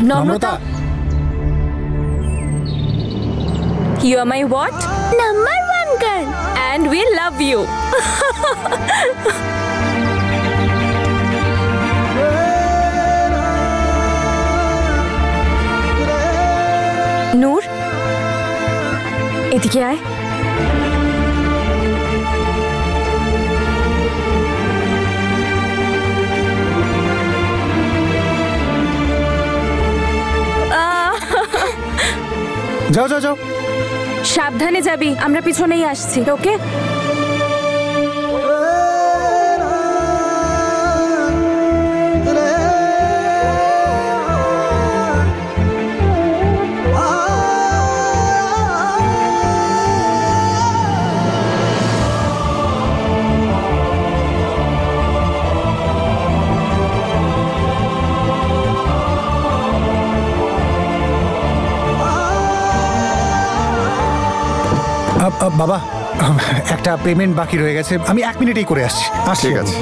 নম্রতা, You are my what? Number 1 girl. And we love you. নূর, এদিকে আয়। যাও যাও যাও। সাবধানে যাবি, আমরা পিছনেই আসছি। ওকে? বাবা, একটা পেমেন্ট বাকি রয়ে গেছে, আমি 1 মিনিটেই করে আসছি। ঠিক আছে।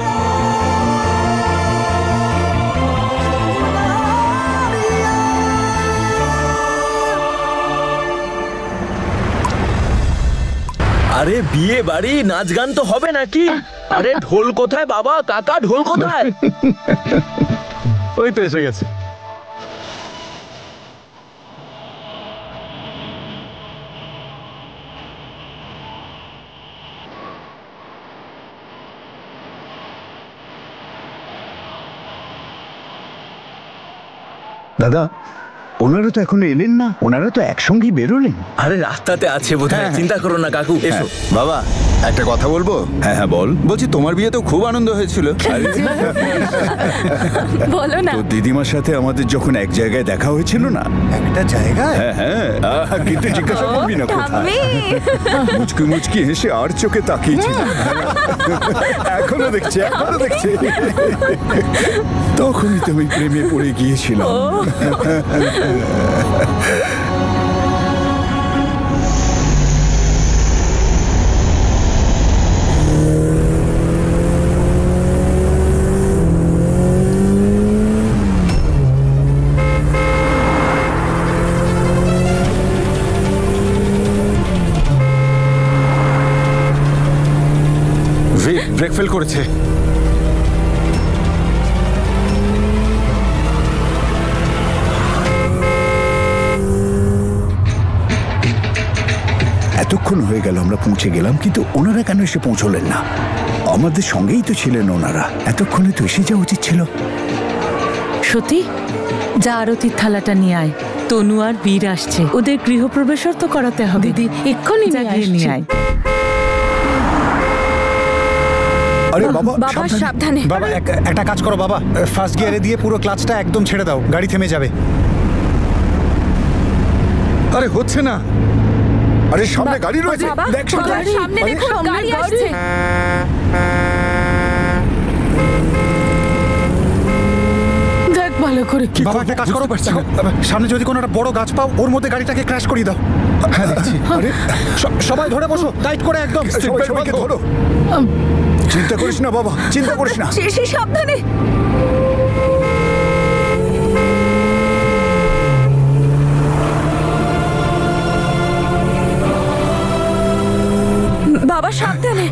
আরে বিয়ে বাড়ি, নাচ গান তো হবে নাকি? আরে ঢোল কোথায় বাবা? কাকা ঢোল কোথায়? ওই তো এসে গেছে। দাদা, ওনারা তো এখনো এলেন না, ওনারা তো একসঙ্গেই বেরোলেন। আরে রাস্তাতে আছে বোধহয়, চিন্তা করো না কাকু, এসো। বাবা, একটা কথা বলবো? হ্যাঁ হ্যাঁ বল। বলছি তোমার বিয়ে তো খুব আনন্দ হয়েছিল। বলো না। তো দিদিমার সাথে আমাদের যখন এক জায়গায় দেখা হয়েছিল না? একটা জায়গায়? হ্যাঁ হ্যাঁ, কিন্তু জিজ্ঞাসা করবি না কোথায়। মুচকি মুচকি হেসে আর চোখে তাকিয়েছিল। এখনো দেখছি, এখনো দেখছি। তখনই তুমি প্রেমে পড়ে গিয়েছিলাম। ব্রেক ফেল করেছে। এতক্ষণ হয়ে গেল আমরা পৌঁছে গেলাম, কিন্তু ওনারা কেন এসে পৌঁছলেন না? আমাদের সঙ্গেই তো ছিলেন ওনারা, এতক্ষণে তো এসে যাওয়া উচিত ছিল। সত্যি, যা আরতির থালাটা নিয়ে আয়। তনু আর বীর আসছে, ওদের গৃহপ্রবেশও তো করাতে হবে। দিদি এক্ষুনি নিয়ে আয়। আরে বাবা, বাবা সাবধানে। বাবা একটা কাজ করো বাবা, ফার্স্ট গিয়ারে দিয়ে পুরো ক্লাচটা একদম ছেড়ে দাও, গাড়ি থেমে যাবে। আরে হচ্ছে না। আরে সামনে গাড়ি রয়েছে, দেখ সামনে, দেখো গাড়ি আসছে। দেখ ভালো করে। বাবা একটা কাজ করো, সামনে যদি কোনো একটা বড় গাছ পাও, ওর মধ্যে গাড়িটাকে ক্র্যাশ করিয়ে দাও। হ্যাঁ দেখছি। আরে সবাই ধরে বসো, টাইট করে একদম। সবাইকে ধরো। চিন্তা করিস না বাবা, চিন্তা করিস না। সাবধানে। বাবা সাবধানে।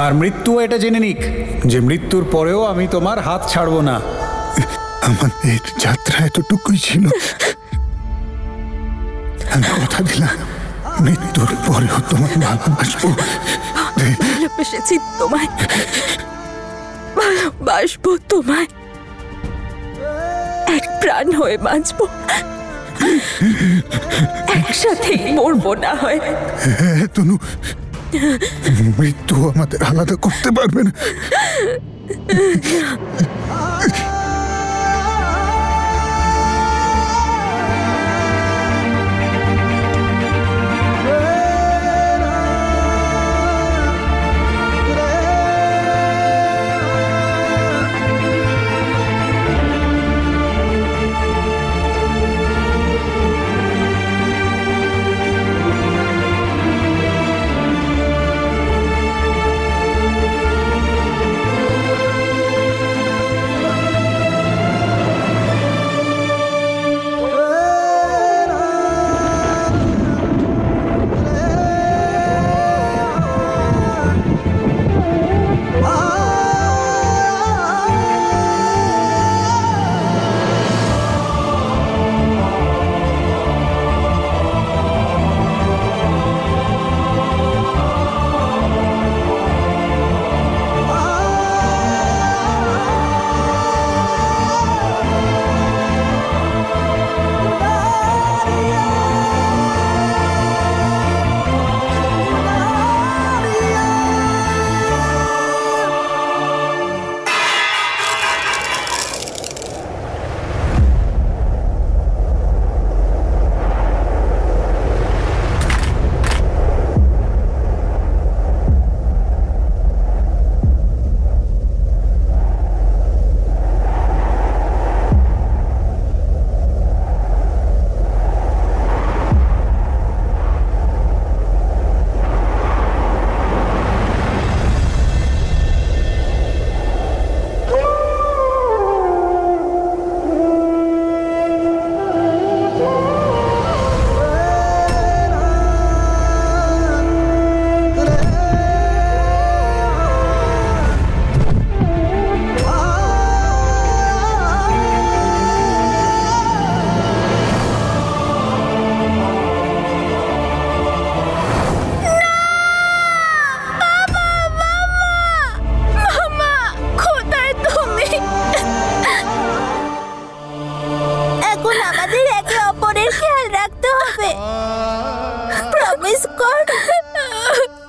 আর মৃত্যু এটা জেনে নিক যে মৃত্যুর পরেও আমি তোমার হাত ছাড়বো না। আমাদের যাত্রা এতটুকুই ছিল। আমি কথা দিলাম মৃত্যুর পরেও তোমার ভালোবাসবো। ভালোবেসেছি তোমায়, ভালোবাসবো তোমায়, এক প্রাণ হয়ে বাঁচবো, একসাথেই মরবো না হয়। হ্যাঁ তনু, মৃত্যু আমাদের আলাদা করতে পারবে না।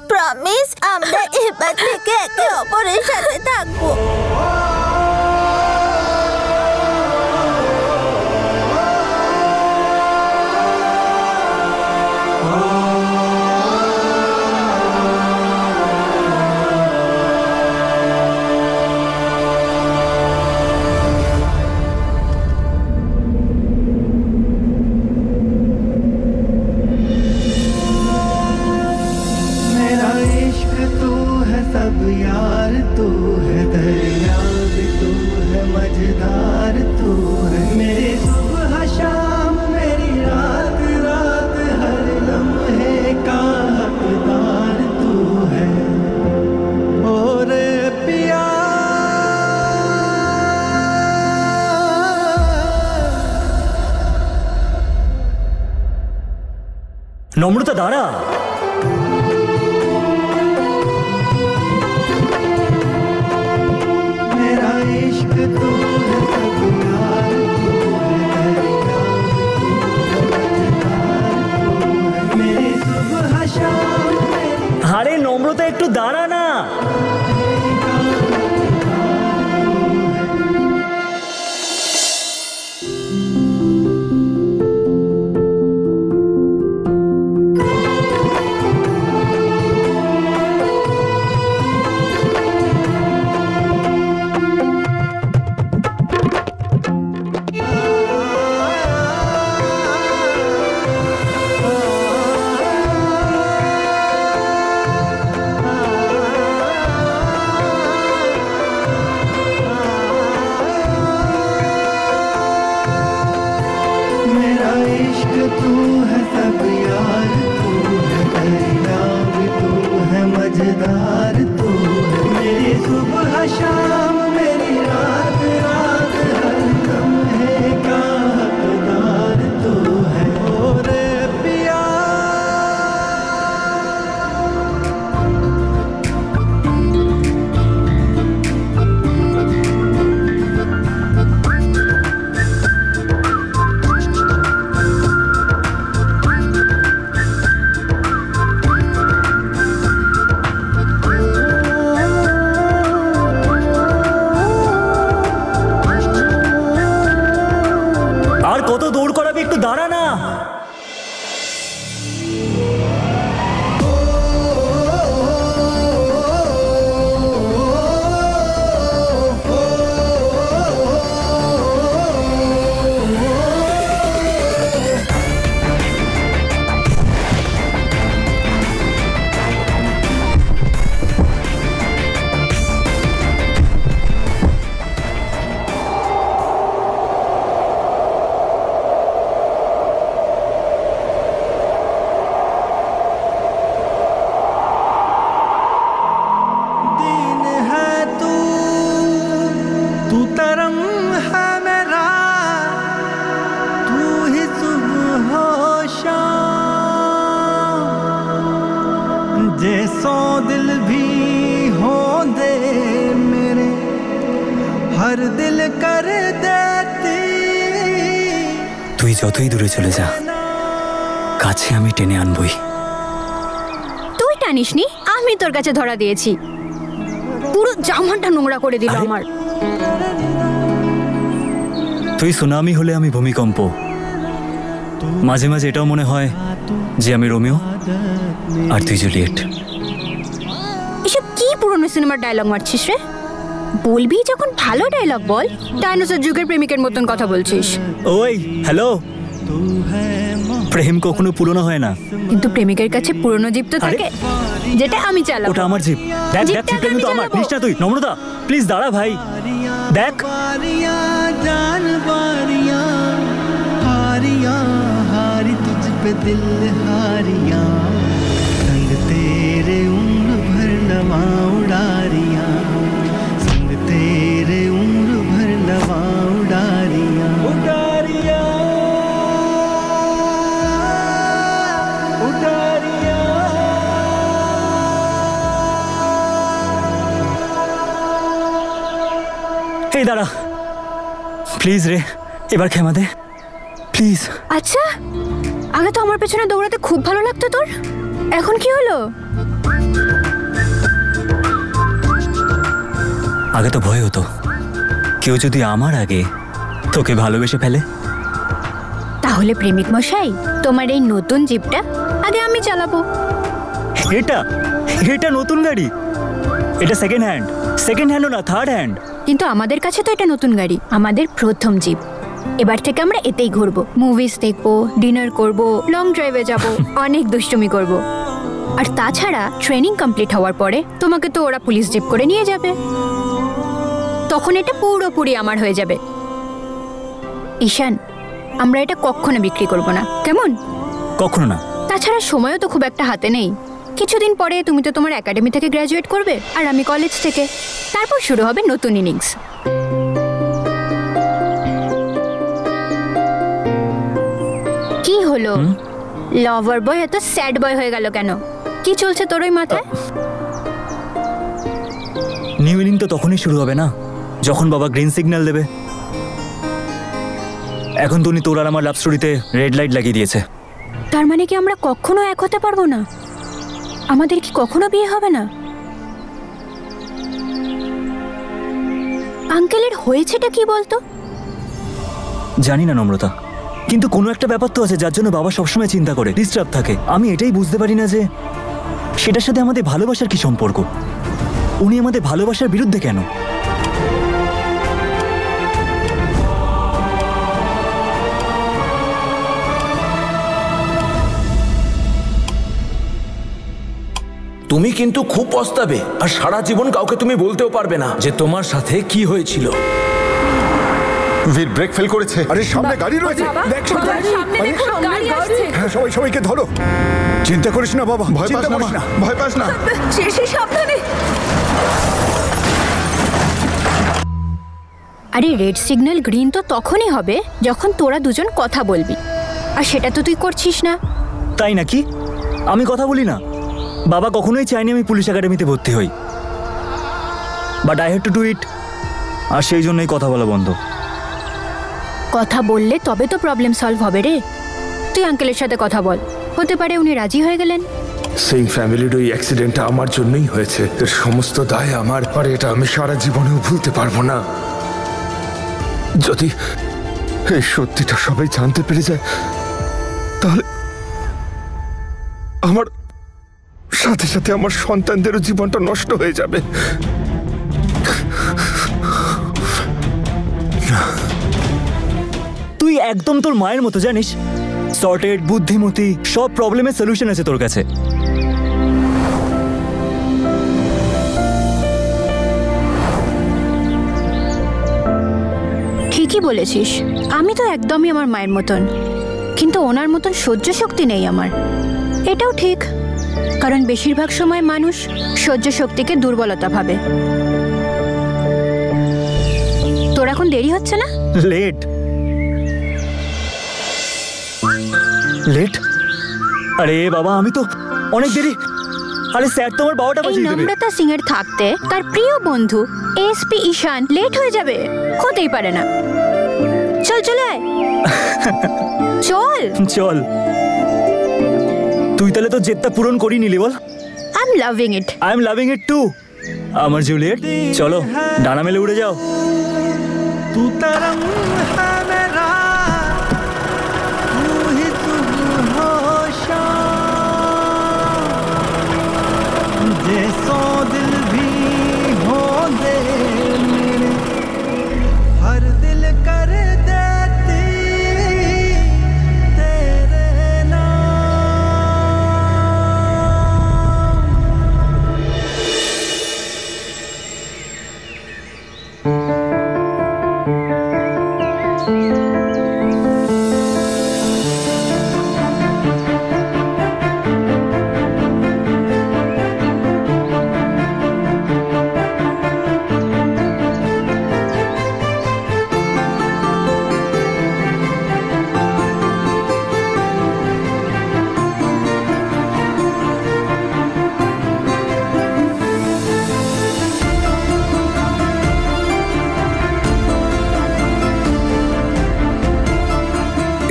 প্রমিস আমরা এবার থেকে একে অপরের সাথে থাকবো। নম্রতা দাঁড়া। मेरा इश्क तू है सब यार तू है मेरी सुबह शाम। আরে নম্রতা একটু দাঁড়া না। हर दिल कर देती। তুই যতই দূরে চলে যা, কাছে আমি টেনে আনবই। তুই টানিসনি, আমি তোর কাছে ধরা দিয়েছি। পুরো জামাটা নোংরা করে দিল আরে? আমার। তুই সুনামি হলে আমি ভূমিকম্প। মাঝে মাঝে এটাও মনে হয় যে আমি রোমিও আর তুই জুলিয়েট। এসব কি পুরনো সিনেমার ডায়লগ মারছিস রে? বলবি যখন ভালো ডায়লগ বল। ডাইনোসর যুগের প্রেমিকের মতন কথা বলছিস। ওই হ্যালো, প্রেম কখনো পুরনো হয় না। কিন্তু প্রেমিকের কাছে পুরনো জিপ তো থাকে, যেটা আমি চালাবো। ওটা আমার জিপ। দেখ দেখ, জিপটা জিপটা কিন্তু আমি আমার। চালাবো। প্লিজ না তুই, নম্রতা প্লিজ দাঁড়া ভাই। দেখ बारियां जान बारियां, हारियां हारी तुझ पे दिल हारियां, संग तेरे उम्र भर नवा उड़ारियां, संग तेरे उम्र भर नवा उड़ारियां, उड़ारियां उड़ारियां। এই দাঁড়া প্লিজ রে, এবার ক্ষমা দে প্লিজ। আচ্ছা, আগে তো আমার পেছনে দৌড়াতে খুব ভালো লাগতো তোর, এখন কি হলো? আগে তো ভয় হতো কেউ যদি আমার আগে তোকে ভালোবেসে ফেলে। তাহলে প্রেমিক মশাই, তোমার এই নতুন জিপটা আগে আমি চালাবো। এটা এটা নতুন গাড়ি, এটা সেকেন্ড হ্যান্ড। সেকেন্ড হ্যান্ডও না, থার্ড হ্যান্ড। কিন্তু আমাদের কাছে তো এটা নতুন গাড়ি, আমাদের প্রথম জিপ। এবার থেকে আমরা এতেই ঘুরবো, মুভিজ দেখবো, ডিনার করব, লং ড্রাইভে যাব, অনেক দুষ্টুমি করব। আর তাছাড়া ট্রেনিং কমপ্লিট হওয়ার পরে তোমাকে তো ওরা পুলিশ জিপ করে নিয়ে যাবে, তখন এটা পুরোপুরি আমার হয়ে যাবে। ঈশান, আমরা এটা কখনো বিক্রি করব না, কেমন? কখনো না। তাছাড়া সময়ও তো খুব একটা হাতে নেই। কিছুদিন পরে তুমি তো তোমার একাডেমি থেকে গ্র্যাজুয়েট করবে, আর আমি কলেজ থেকে। তারপর শুরু হবে নতুন ইনিংস। কি হলো? লাভার বয় এত স্যাড বয় হয়ে গেল কেন? কি চলছে তোর ওই মাথায়? নিউ ইনিং তো তখনই শুরু হবে না যখন বাবা গ্রিন সিগন্যাল দেবে। এখন তো উনি তোর আর আমার লাভ স্টোরিতে রেড লাইট লাগিয়ে দিয়েছে। তার মানে কি আমরা কখনো এক হতে পারবো না? আমাদের কি কখনো বিয়ে হবে না? আঙ্কেলের হয়েছেটা কি বলতো? জানি না নম্রতা, কিন্তু কোনো একটা ব্যাপার তো আছে যার জন্য বাবা সবসময় চিন্তা করে, ডিস্টার্ব থাকে। আমি এটাই বুঝতে পারি না যে সেটার সাথে আমাদের ভালোবাসার কি সম্পর্ক। উনি আমাদের ভালোবাসার বিরুদ্ধে কেন? তুমি কিন্তু খুব পস্তাবে, আর সারা জীবন কাউকে তুমি বলতেও পারবে না যে তোমার সাথে কি হয়েছিল। বীর ব্রেক ফেল করেছে। আরে সামনে গাড়ি রয়েছে, দেখ হ্যাঁ, সবাই সবাইকে ধরো। চিন্তা করিস না বাবা, ভয় পাস না, ভয় পাস না। আরে রেড সিগন্যাল গ্রিন তো তখনই হবে যখন তোরা দুজন কথা বলবি, আর সেটা তো তুই করছিস না। তাই নাকি? আমি কথা বলি না? বাবা কখনোই চায়নি আমি পুলিশ একাডেমিতে ভর্তি হই, but I had to do it. আর সেই জন্যই কথা বলা বন্ধ। কথা বললে তবে তো প্রবলেম সলভ হবে রে। তুই আঙ্কেলের সাথে কথা বল, হতে পারে উনি রাজি হয়ে গেলেন। সিং ফ্যামিলির ওই অ্যাক্সিডেন্টটা আমার জন্যই হয়েছে, এর সমস্ত দায় আমার, আর এটা আমি সারা জীবনেও ভুলতে পারবো না। যদি এই সত্যিটা সবাই জানতে পেরে যায়, তাহলে আমার সাথে সাথে আমার সন্তানদেরও জীবনটা নষ্ট হয়ে যাবে। তুই একদম তোর মায়ের মতো, জানিস? সর্টেড, বুদ্ধিমতী, সব প্রবলেমের সলিউশন আছে তোর কাছে। ঠিকই বলেছিস, আমি তো একদমই আমার মায়ের মতন, কিন্তু ওনার মতন সহ্য শক্তি নেই আমার। এটাও ঠিক, কারণ বেশিরভাগ সময় মানুষ সহ্য শক্তিকে দুর্বলতা ভাবে। তোর এখন দেরি হচ্ছে না? Late late? আরে বাবা, আমি তো অনেক দেরি। আরে স্যার তো আমার 12টা এই বাজিয়ে দেবে। নম্রতা সিং এর থাকতে তার প্রিয় বন্ধু এসপি ঈশান লেট হয়ে যাবে, হতেই পারে না। চল চলে আয়। চল চল। তুই তাহলে তো জেদটা পূরণ করি নিলি বল। I am loving it. I am loving it too. আমার জুলিয়েট, চলো ডানা মেলে উড়ে যাও। तू तरंग है मेरा, तू ही तुम हो शाम, मुझे सौ दिल भी हो दे मेरे, हर दिल कर देती तेरे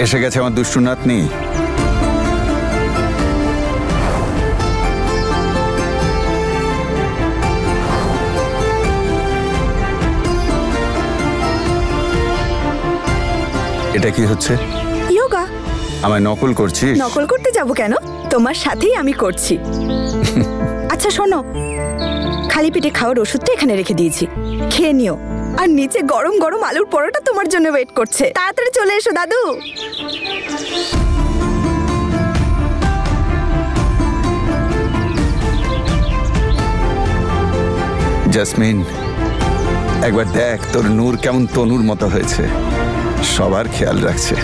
এসে গেছে আমার দুষ্টু নাতনি। এটা কি হচ্ছে? যোগা। আমায় নকল করছিস? নকল করতে যাব কেন, তোমার সাথেই আমি করছি। আচ্ছা শোনো, খালি পেটে খাওয়ার ওষুধটা এখানে রেখে দিয়েছি, খেয়ে নিও। আর নিচে গরম গরম আলুর পরোটা তোমার জন্য ওয়েট করছে, তাড়াতাড়ি চলে এসো দাদু। জাসমিন, একবার দেখ তোর নূর কেমন তনুর মতো হয়েছে, সবার খেয়াল রাখছে।